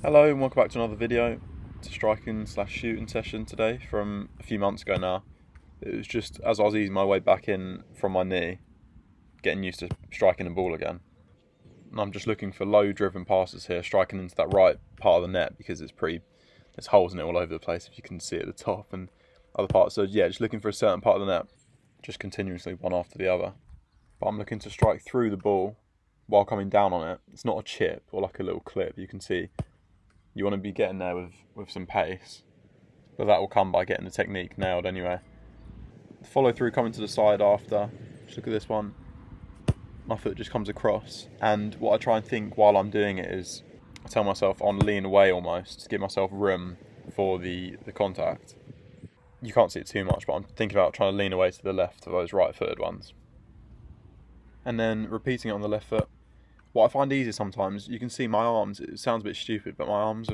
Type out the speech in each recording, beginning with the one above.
Hello and welcome back to another video. It's a striking slash shooting session today from a few months ago now. It was just as I was easing my way back in from my knee, getting used to striking the ball again. And I'm just looking for low driven passes here, striking into that right part of the net because there's holes in it all over the place if you can see at the top and other parts. So yeah, just looking for a certain part of the net, just continuously one after the other. But I'm looking to strike through the ball while coming down on it. It's not a chip or like a little clip. You can see you want to be getting there with some pace, but that will come by getting the technique nailed anyway. The follow through coming to the side after, just look at this one, my foot just comes across, and what I try and think while I'm doing it is, I tell myself I want to lean away almost, to give myself room for the contact. You can't see it too much, but I'm thinking about trying to lean away to the left for those right footed ones. And then repeating it on the left foot. What I find easy sometimes, you can see my arms, it sounds a bit stupid, but my arms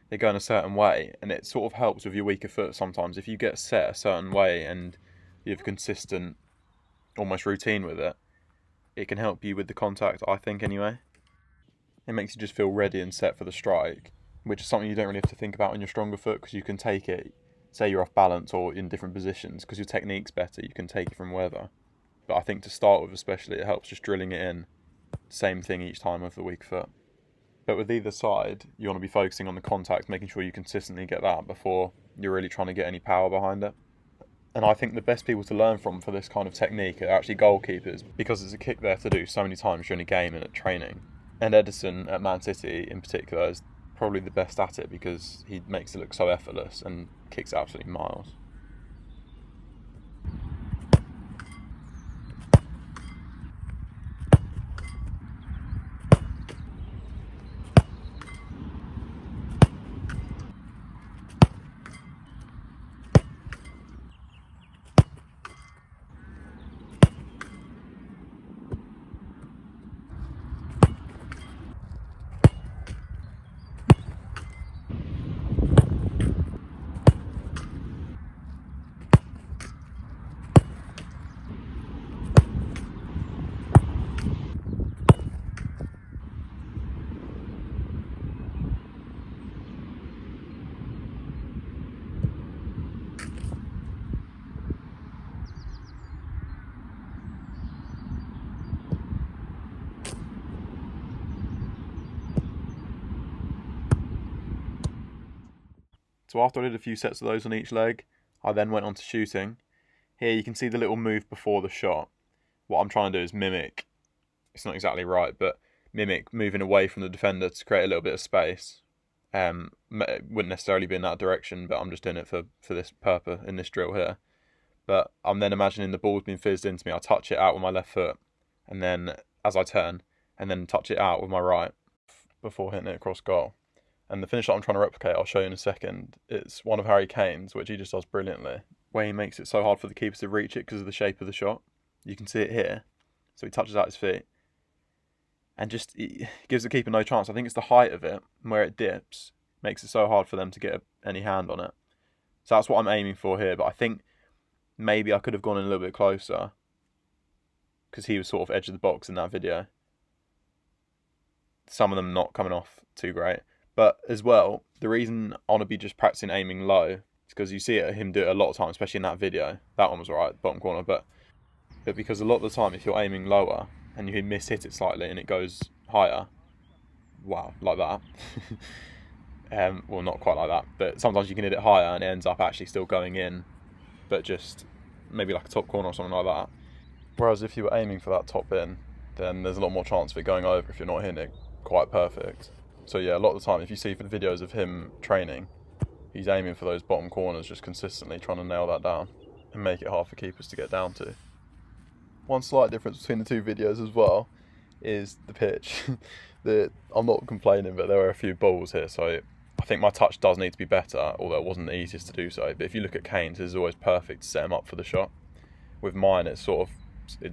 they go in a certain way, and it sort of helps with your weaker foot sometimes. If you get set a certain way and you have a consistent, almost routine with it, it can help you with the contact, I think anyway. It makes you just feel ready and set for the strike, which is something you don't really have to think about on your stronger foot, because you can take it, say you're off balance or in different positions, because your technique's better, you can take it from wherever. But I think to start with especially, it helps just drilling it in. Same thing each time with the weak foot. But with either side, you want to be focusing on the contact, making sure you consistently get that before you're really trying to get any power behind it. And I think the best people to learn from for this kind of technique are actually goalkeepers, because there's a kick there to do so many times during a game and at training. And Ederson at Man City in particular is probably the best at it, because he makes it look so effortless and kicks absolutely miles. So after I did a few sets of those on each leg, I then went on to shooting. Here you can see the little move before the shot. What I'm trying to do is mimic, it's not exactly right, but mimic moving away from the defender to create a little bit of space. It wouldn't necessarily be in that direction, but I'm just doing it for this purpose in this drill here. But I'm then imagining the ball's being fizzed into me. I touch it out with my left foot, and then as I turn, and then touch it out with my right before hitting it across goal. And the finish that I'm trying to replicate, I'll show you in a second, it's one of Harry Kane's, which he just does brilliantly, where he makes it so hard for the keeper to reach it because of the shape of the shot. You can see it here. So he touches out his feet and just he gives the keeper no chance. I think it's the height of it, where it dips, makes it so hard for them to get any hand on it. So that's what I'm aiming for here, but I think maybe I could have gone in a little bit closer, because he was sort of edge of the box in that video. Some of them not coming off too great. But as well, the reason I want to be just practicing aiming low is because you see him do it a lot of times, especially in that video. That one was alright, bottom corner, but because a lot of the time, if you're aiming lower and you miss-hit it slightly and it goes higher, wow, like that. Well, not quite like that, but sometimes you can hit it higher and it ends up actually still going in, but just maybe like a top corner or something like that. Whereas if you were aiming for that top in, then there's a lot more chance of it going over if you're not hitting it quite perfect. So yeah, a lot of the time, if you see videos of him training, he's aiming for those bottom corners, just consistently trying to nail that down and make it hard for keepers to get down to. One slight difference between the two videos as well is the pitch. I'm not complaining, but there are a few balls here, so I think my touch does need to be better, although it wasn't the easiest to do so. But if you look at Kane's, it's always perfect to set him up for the shot. With mine, it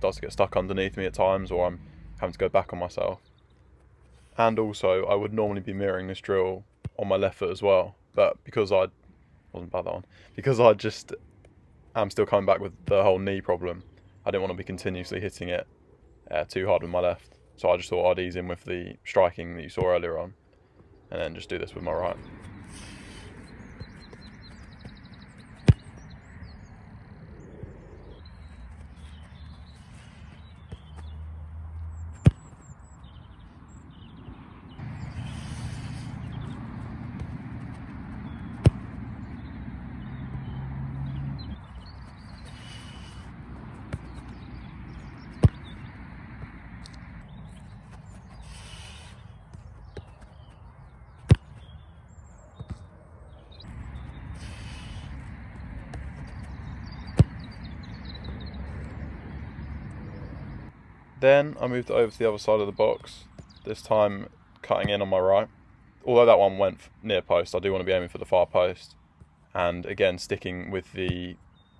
does get stuck underneath me at times, or I'm having to go back on myself. And also, I would normally be mirroring this drill on my left foot as well, but because because I just am still coming back with the whole knee problem, I didn't want to be continuously hitting it too hard with my left. So I just thought I'd ease in with the striking that you saw earlier on. and then just do this with my right. Then I moved it over to the other side of the box, this time cutting in on my right. Although that one went near post, I do want to be aiming for the far post. And again, sticking with the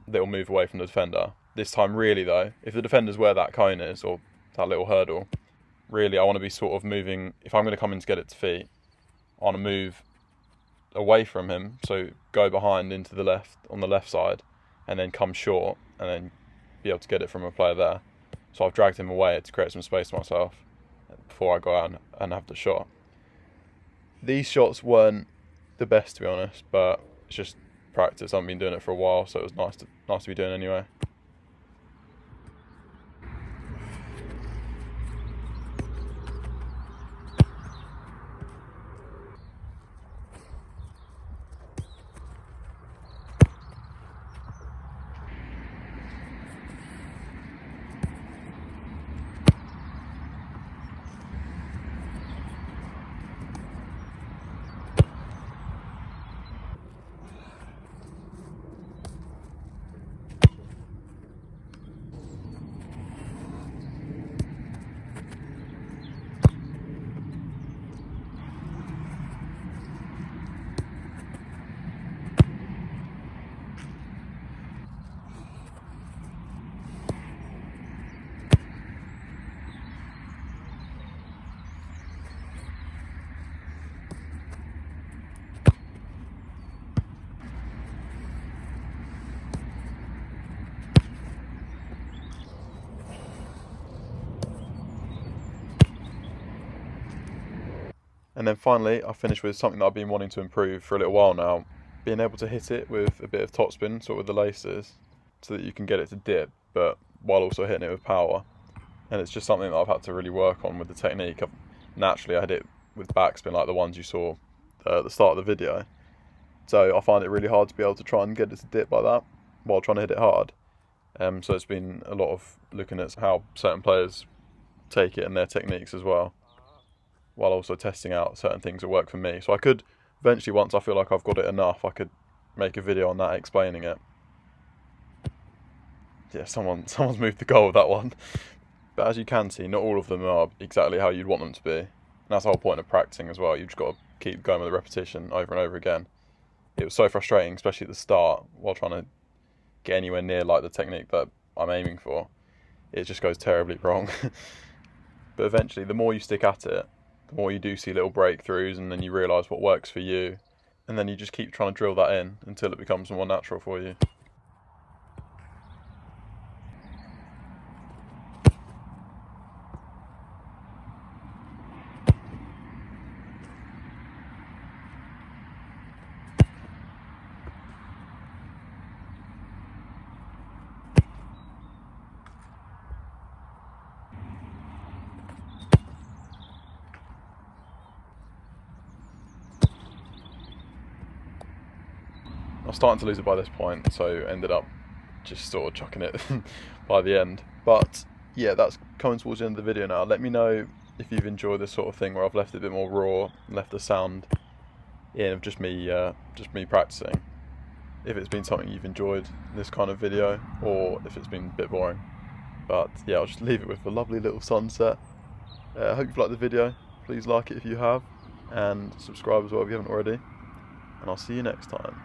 little move away from the defender. This time really though, if the defender's where that cone is, or that little hurdle, really I want to be sort of moving, if I'm going to come in to get it to feet, I want to move away from him, so go behind into the left, on the left side, and then come short, and then be able to get it from a player there. So I've dragged him away to create some space for myself before I go out and have the shot. These shots weren't the best, to be honest, but it's just practice. I haven't been doing it for a while, so it was nice to be doing anyway. And then finally, I finished with something that I've been wanting to improve for a little while now, being able to hit it with a bit of topspin, sort of with the laces, so that you can get it to dip, but while also hitting it with power. And it's just something that I've had to really work on with the technique. Naturally, I hit it with backspin like the ones you saw at the start of the video. So I find it really hard to be able to try and get it to dip like that while trying to hit it hard. So it's been a lot of looking at how certain players take it and their techniques as well, while also testing out certain things that work for me. So I could eventually, once I feel like I've got it enough, I could make a video on that explaining it. Yeah, someone's moved the goal with that one. But as you can see, not all of them are exactly how you'd want them to be. And that's the whole point of practicing as well. You've just got to keep going with the repetition over and over again. It was so frustrating, especially at the start, while trying to get anywhere near like the technique that I'm aiming for. It just goes terribly wrong. But eventually, the more you stick at it, the more you do see little breakthroughs, and then you realise what works for you, and then you just keep trying to drill that in until it becomes more natural for you. I was starting to lose it by this point, so ended up just sort of chucking it by the end. But yeah, that's coming towards the end of the video now. Let me know if you've enjoyed this sort of thing where I've left it a bit more raw, left the sound in of just me practicing. If it's been something you've enjoyed, this kind of video, or if it's been a bit boring. But yeah, I'll just leave it with a lovely little sunset. I hope you've liked the video. Please like it if you have, and subscribe as well if you haven't already. And I'll see you next time.